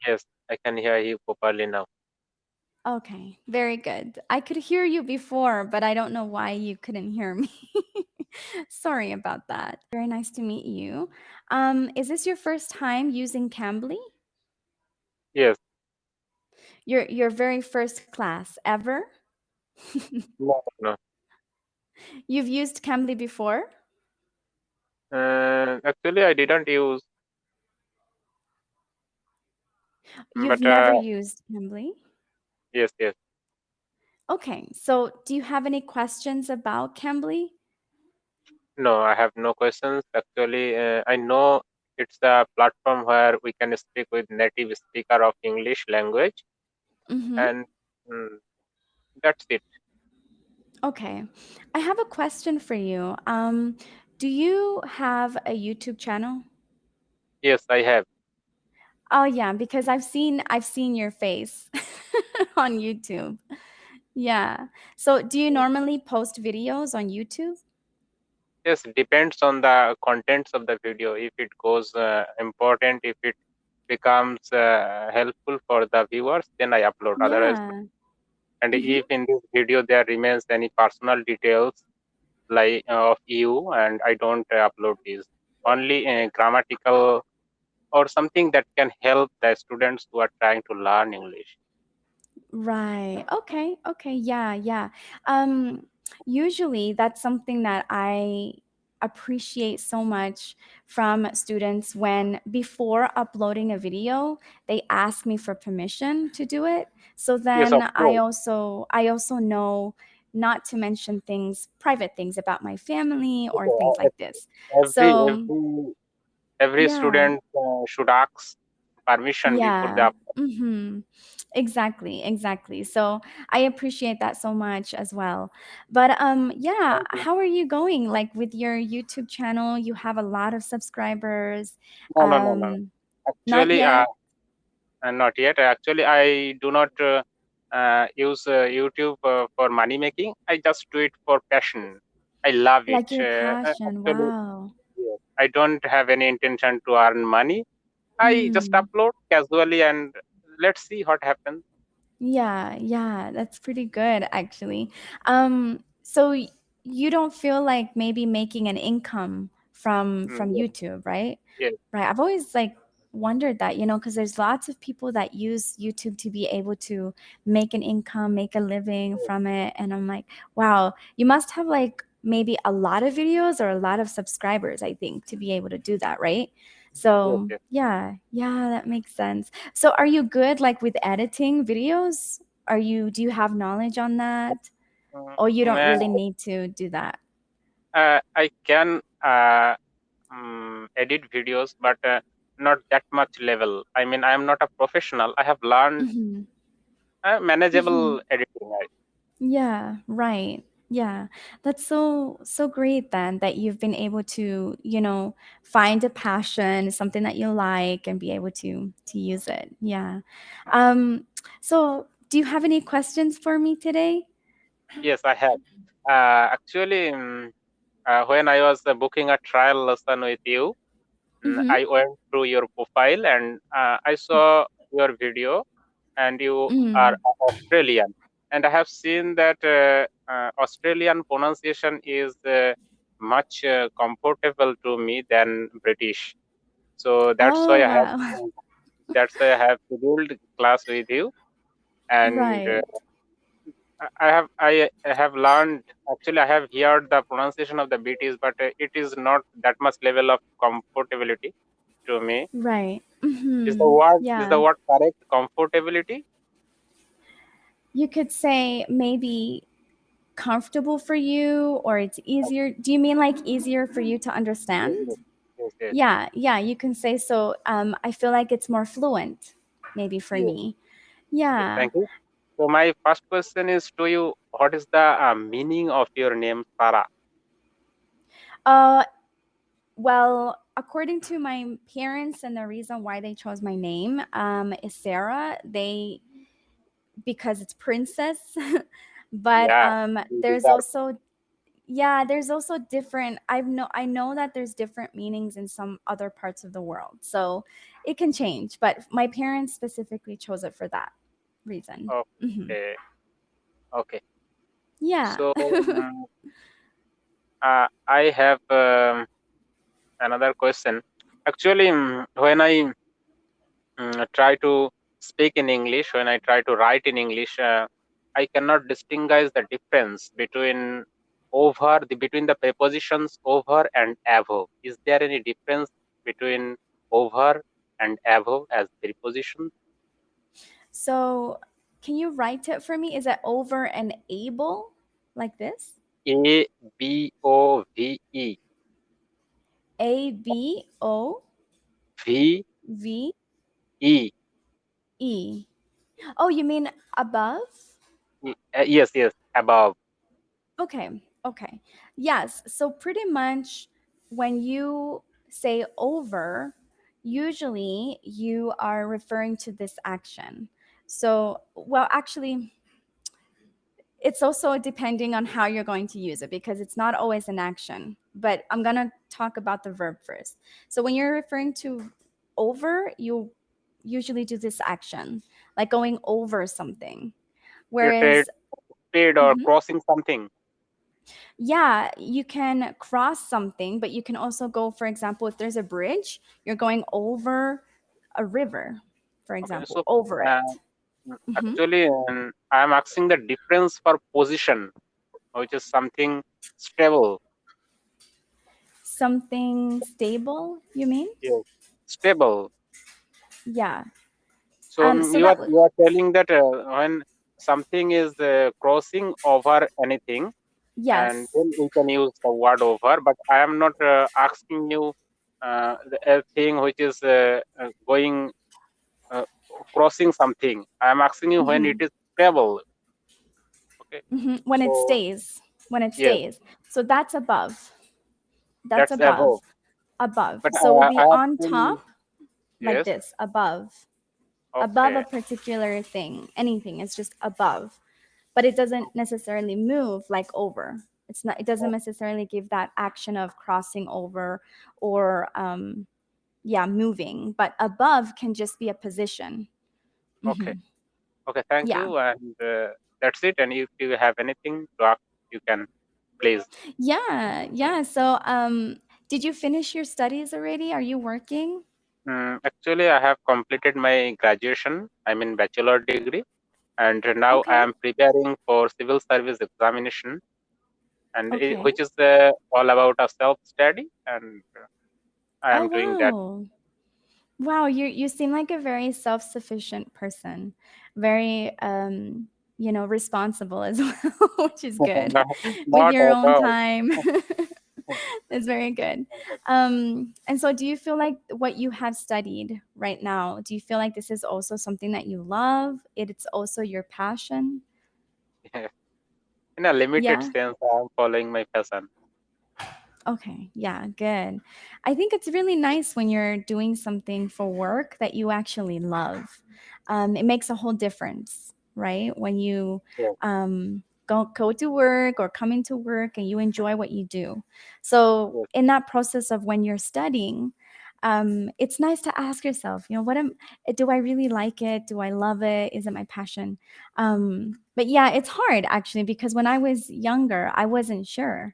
Yes, I can hear you properly now. Okay, very good. I could hear you before, but I don't know why you couldn't hear me. Sorry about that. Very nice to meet you. Is this your first time using Cambly? Yes. Your very first class ever? No, no. You've used Cambly before? Actually, I didn't use, You've but never used Cambly? yes, yes. Okay, so do you have any questions about Cambly? No, I have no questions. Actually, I know it's a platform where we can speak with native speaker of English language, Mm-hmm. and mm, that's it. Okay. I have a question for you. Do you have a YouTube channel? Yes, I have. Oh yeah, because I've seen your face on YouTube. Yeah. So do you normally post videos on YouTube? Yes, depends on the contents of the video. If it goes important, if it becomes helpful for the viewers, then I upload. Otherwise, no. Yeah. And Mm-hmm. if in this video there remains any personal details like of you, and I don't upload these. Only grammatical or something that can help the students who are trying to learn English. Right. Okay. Okay. Yeah. Yeah. Um, Usually that's something that I appreciate so much from students when before uploading a video, they ask me for permission to do it. So Yes, of then I course. also I also know not to mention things, private things about my family or things Okay. like this. Every So every every yeah. student should ask permission before Yeah. the. Mhm. Exactly, exactly. So I appreciate that so much as well. But yeah, Thank you. how are you going like with your YouTube channel? You have a lot of subscribers. No, no, no, no. Not Actually, yet? not yet. Actually, I do not use YouTube for money making. I just do it for passion. I love it. Like your passion. Actually, Wow. yes. I don't have any intention to earn money. I just Mm. upload casually and let's see what happens. Yeah, yeah, that's pretty good actually. So you don't feel like maybe making an income from Yes, YouTube, right? yes, Right. I've always like wondered that, because there's lots of people that use YouTube to be able to make an income, make a living yes, from it. And I'm like, wow, you must have like maybe a lot of videos or a lot of subscribers, I think, to be able to do that, right? yes, So yes. yeah, yeah, that makes sense. So are you good like with editing videos? Do you have knowledge on that? Mm, Or you don't uh, really need to do that? I can edit videos, but not that much level. I mean, I am not a professional. I have learned Hmm. Hmm. manageable editing. Yeah, right. Yeah. That's so great then that you've been able to, find a passion, something that you like and be able to use it. Yeah. Um so do you have any questions for me today? Yes, I have. Actually, when I was booking a trial lesson with you, Mhm. I went through your profile and I saw your video, and you are Mm. Australian. And I have seen that Australian pronunciation is much comfortable to me than British. So Oh, wow. that's why I have scheduled class with you, and Right. I have learned. Actually, I have heard the pronunciation of the British, but it is not that much level of comfortability to me. Right. Is the Mhm. word is the Yeah. word correct? Comfortability? You could say maybe comfortable for you or it's easier. Do you mean like easier for you to Yes, understand? yes, yes, yes, Yeah, yeah, you can say so. I feel like it's more fluent, maybe for yes, me. yes. Yeah. Thank you. So my first question is to you: what is the meaning of your name, Sarah? Uh, well, according to my parents and the reason why they chose my name, is Sarah. Because it's princess, but Yeah, it is there's our also Yeah, there's also different. I know that there's different meanings in some other parts of the world. So it can change, but my parents specifically chose it for that reason. Hmm. Okay, okay. Yeah. So I have another question. Actually, when I try to speak in English, when I try to write in English, I cannot distinguish the difference between the prepositions over and above. Is there any difference between over and above as prepositions? So can you write it for me? Is it over and able like this? A B O V E V ABOVE. E. Oh, you mean above? Yes, yes, above. Okay, okay. Yes, so pretty much when you say over, usually you are referring to this action. So, well, actually, it's also depending on how you're going to use it because it's not always an action. But I'm going to talk about the verb first. So, when you're referring to over, you usually do this action, like going over something. You trade Whereas, speed or mhm, crossing something. yeah, you can cross something, but you can also go, for example, if there's a bridge, you're going over a river, for Okay, example, so over uh, it. Hmm. actually, I am asking the difference for position, which is something stable. Something stable, you mean? Yes, stable. Yeah. So So you that are was, you are telling that when something is crossing over anything, and yes. then we can use the word over. But I am not asking you a thing which is going uh, crossing something. I am asking you when it Hmm. is stable. Okay, Hmm. When it so stays, when it yes, stays. So that's above. That's that's above. above. Above. But So it will I be have on seen, top like yes, this, above. Above a okay, particular thing, anything. It's just above. But it doesn't necessarily move like over. It's not. It doesn't o- necessarily give that action of crossing over or yeah, moving. But above can just be a position. okay, Hmm. okay. Thank Yeah, you, and that's it. And if you have anything to ask, you can please. yeah, yeah. So did you finish your studies already? Are you working? Actually, I have completed my graduation. I'm in bachelor degree, and now I Okay, am preparing for civil service examination, and okay. which is all about a self study, and I Oh am doing that. wow. Wow, you seem like a very self-sufficient person. Very responsible as well, which is good. not, With not your at own all. time. It's very good. And so do you feel like what you have studied right now, do you feel like this is also something that you love? It's also your passion? In a limited Yeah. sense, I am following my passion. Okay, yeah, good. I think it's really nice when you're doing something for work that you actually love. It makes a whole difference, right? When you Yes, go to work or come into work and you enjoy what you do. So, yes, in that process of when you're studying, it's nice to ask yourself, do I really like it? Do I love it? Is it my passion? But yeah, it's hard actually because when I was younger, I wasn't sure.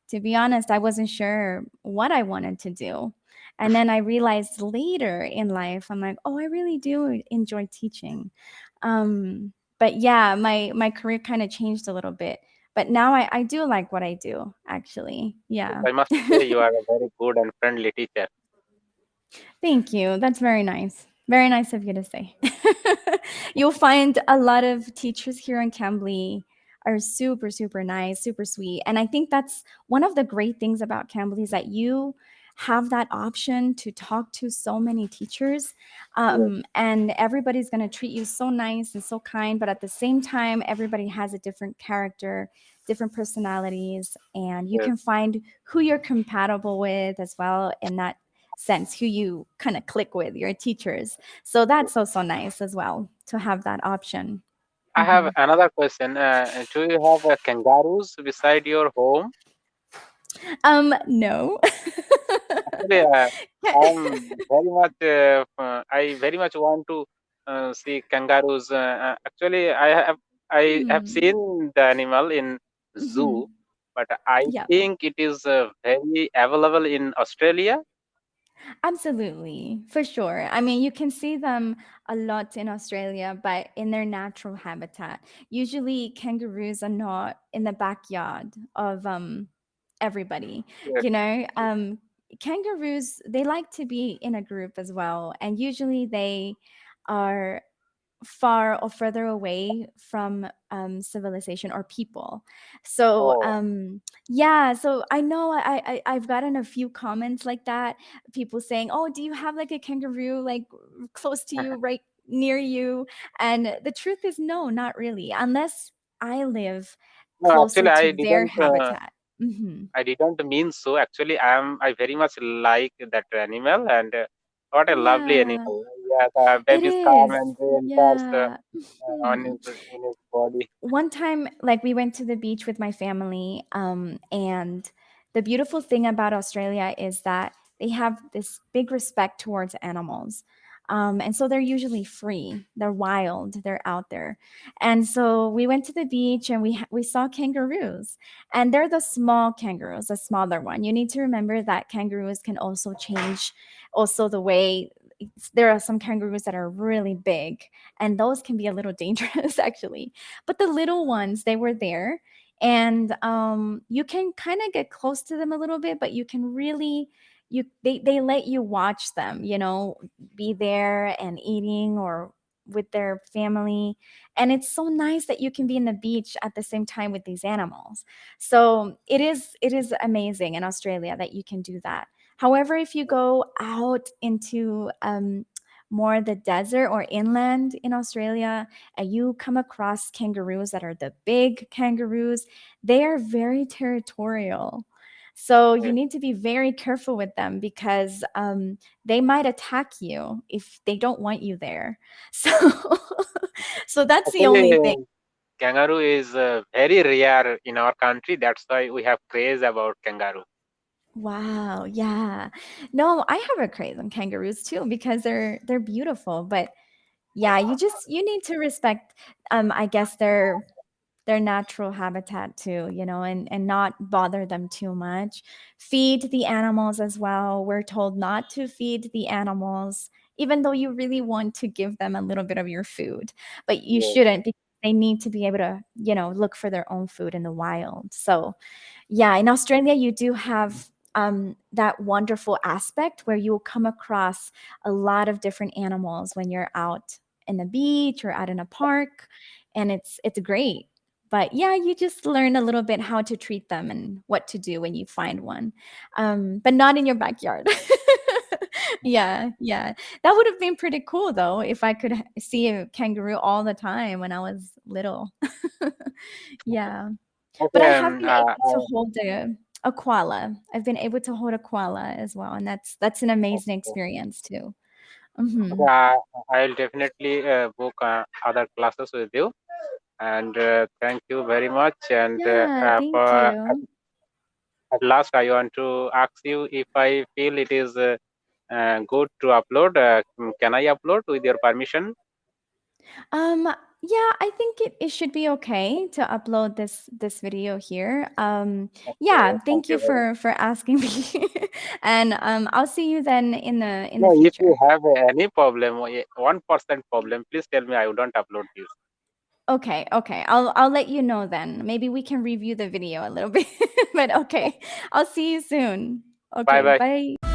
To be honest, I wasn't sure what I wanted to do. And then I realized later in life, I'm like, oh, I really do enjoy teaching. But yeah, my career kind of changed a little bit. But now I do like what I do, actually. yes. Yeah. I must say you are a very good and friendly teacher. Thank you. That's very nice. Very nice of you to say. You'll find a lot of teachers here in Cambly are super, super nice, super sweet. And I think that's one of the great things about Cambly is that you have that option to talk to so many teachers. Yes, And everybody's going to treat you so nice and so kind. But at the same time, everybody has a different character, different personalities. And you yes, can find who you're compatible with as well in that sense, who you kind of click with, your teachers. So yes. that's also nice as well to have that option. I have Hmm. another question. Do you have kangaroos beside your home? No. Actually, I very much want to see kangaroos. Actually, I have Hmm. seen the animal in zoo, Mhm. but I Yeah. think it is very available in Australia. Absolutely, for sure. I mean, you can see them a lot in Australia, but in their natural habitat. Usually, kangaroos are not in the backyard of everybody. Yes. You know, kangaroos they like to be in a group as well, and usually they are far or further away from civilization or people. So Oh, yeah, so I know I've gotten a few comments like that. People saying, "Oh, do you have like a kangaroo like close to you, right near you?" And the truth is, no, not really, unless I live no, closer actually, to their habitat. Hmm. I didn't mean so. Actually, I very much like that animal, and what a lovely Yeah, animal. Yeah, the it babies come is. and they pass Yeah. on Mhm. his body. One time, like we went to the beach with my family, and the beautiful thing about Australia is that they have this big respect towards animals. And so they're usually free, they're wild, they're out there. And so we went to the beach and we saw kangaroos, and they're the small kangaroos, the smaller one. You need to remember that kangaroos can also change, also the way there are some kangaroos that are really big, and those can be a little dangerous actually. But the little ones, they were there, and you can kind of get close to them a little bit, but you can really they let you watch them, you know, be there and eating or with their family. And it's so nice that you can be in the beach at the same time with these animals. So it is amazing in Australia that you can do that. However, if you go out into more the desert or inland in Australia, and you come across kangaroos that are the big kangaroos, they are very territorial. So you Yes. need to be very careful with them because they might attack you if they don't want you there. So, so that's the only thing. Actually, kangaroo is very rare in our country. That's why we have craze about kangaroo. Wow, yeah. No, I have a craze on kangaroos too because they're beautiful, but yeah, you need to respect I guess their natural habitat too, you know, and not bother them too much. Feed the animals as well. We're told not to feed the animals, even though you really want to give them a little bit of your food, but you Yes. shouldn't because they need to be able to, you know, look for their own food in the wild. So yeah, in Australia, you do have that wonderful aspect where you'll come across a lot of different animals when you're out in the beach or out in a park, and it's great. But yeah, you just learn a little bit how to treat them and what to do when you find one, but not in your backyard. Yeah, yeah, that would have been pretty cool though if I could see a kangaroo all the time when I was little. Yeah. But I Okay. have been able to hold a koala. I've been able to hold a koala as well, and that's an amazing Okay. experience too. Mhm. Okay, I'll definitely book other classes with you. And thank you very much. And Yeah, thank you. at last, I want to ask you if I feel it is good to upload. Can I upload with your permission? Um, yeah, I think it should be okay to upload this video here. Okay, Yeah, thank thank you you very much. for asking me. And I'll see you then in the No, if you future. have any problem, 1% problem, please tell me. I wouldn't upload this. Okay, okay. I'll let you know then. Maybe we can review the video a little bit. But okay. I'll see you soon. Bye Okay, bye. bye.